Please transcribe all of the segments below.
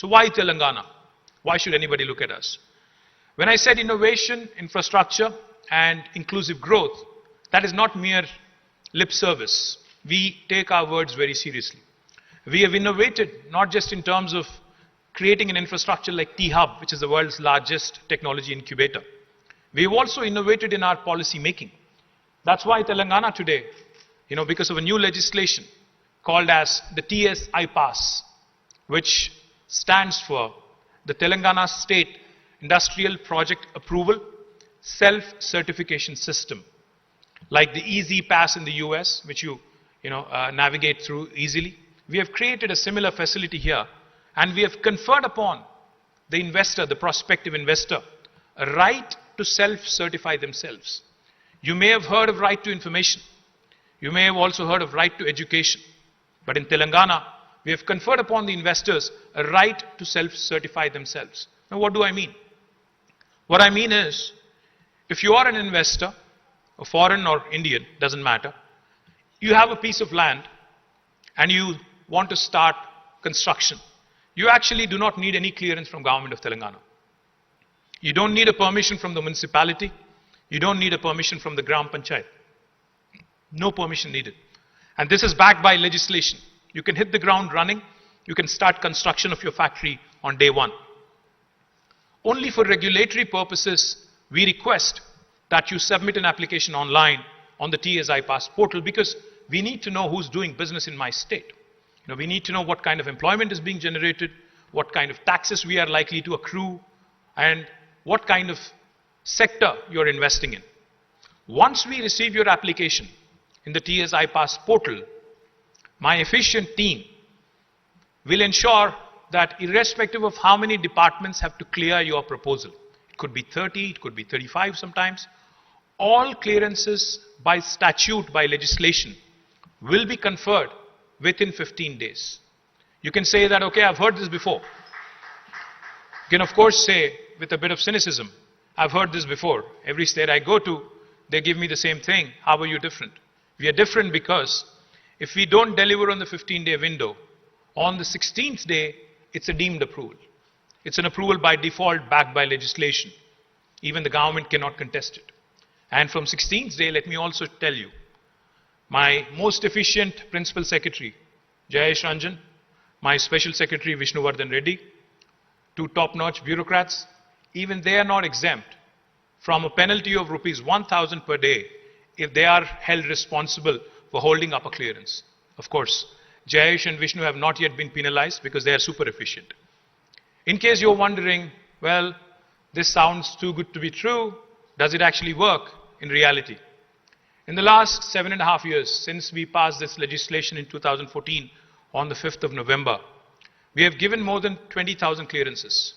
So why Telangana? Why should anybody look at us? When I said innovation, infrastructure, and inclusive growth, that is not mere lip service. We take our words very seriously. We have innovated not just in terms of creating an infrastructure like T-Hub, which is the world's largest technology incubator. We have also innovated in our policy making. That's why Telangana today, because of a new legislation called as the TSI Pass, which stands for the Telangana State Industrial Project Approval Self-Certification System. Like the Easy Pass in the US, which you navigate through easily. We have created a similar facility here, and we have conferred upon the investor, the prospective investor, a right to self-certify themselves. You may have heard of right to information. You may have also heard of right to education. But in Telangana, we have conferred upon the investors a right to self-certify themselves. Now, what do I mean? What I mean is, if you are an investor, a foreign or Indian, doesn't matter, you have a piece of land and you want to start construction. You actually do not need any clearance from government of Telangana. You don't need a permission from the municipality. You don't need a permission from the Gram Panchayat. No permission needed. And this is backed by legislation. You can hit the ground running. You can start construction of your factory on day one. Only for regulatory purposes, we request that you submit an application online on the TSI Pass portal, because we need to know who's doing business in my state. We need to know what kind of employment is being generated, what kind of taxes we are likely to accrue, and what kind of sector you're investing in. Once we receive your application in the TSI Pass portal, my efficient team will ensure that irrespective of how many departments have to clear your proposal, it could be 30, it could be 35 sometimes, all clearances by statute, by legislation, will be conferred within 15 days. You can say that, okay, I've heard this before. You can, of course, say with a bit of cynicism, I've heard this before. Every state I go to, they give me the same thing. How are you different? We are different because if we don't deliver on the 15-day window, on the 16th day, it's a deemed approval. It's an approval by default backed by legislation. Even the government cannot contest it. And from 16th day, let me also tell you, my most efficient Principal Secretary, Jayesh Ranjan, my Special Secretary, Vishnuvardhan Reddy, two top-notch bureaucrats, even they are not exempt from a penalty of rupees 1,000 per day if they are held responsible for holding up a clearance. Of course, Jayesh and Vishnu have not yet been penalized because they are super efficient. In case you're wondering, well, this sounds too good to be true, does it actually work in reality? In the last 7.5 years, since we passed this legislation in 2014 on the 5th of November, we have given more than 20,000 clearances.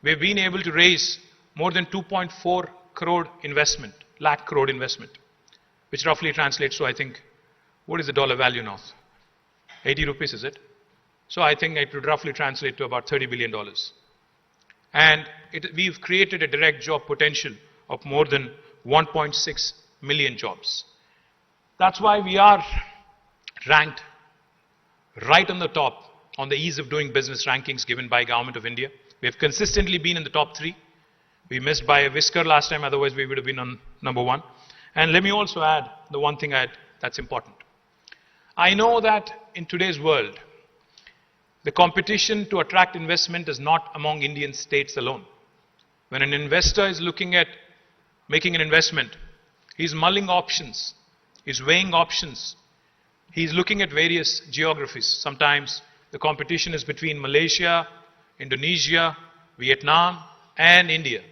We have been able to raise more than 2.4 crore investment, lakh crore investment, which roughly translates to, I think, what is the dollar value now? 80 rupees, is it? So I think it would roughly translate to about $30 billion. And we've created a direct job potential of more than 1.6 million jobs. That's why we are ranked right on the top on the ease of doing business rankings given by Government of India. We have consistently been in the top 3. We missed by a whisker last time, otherwise we would have been on number 1. And let me also add the one thing that's important. I know that in today's world, the competition to attract investment is not among Indian states alone. When an investor is looking at making an investment, he's mulling options, he's weighing options, he's looking at various geographies. Sometimes the competition is between Malaysia, Indonesia, Vietnam, and India.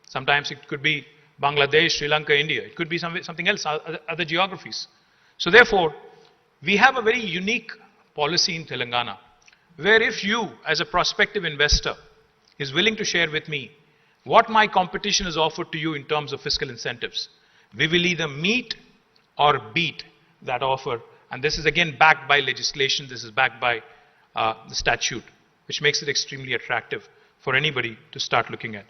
Sometimes it could be Bangladesh, Sri Lanka, India. It could be something else, other geographies. So therefore, we have a very unique policy in Telangana, where if you, as a prospective investor, is willing to share with me what my competition has offered to you in terms of fiscal incentives, we will either meet or beat that offer. And this is again backed by legislation, this is backed by the statute, which makes it extremely attractive for anybody to start looking at.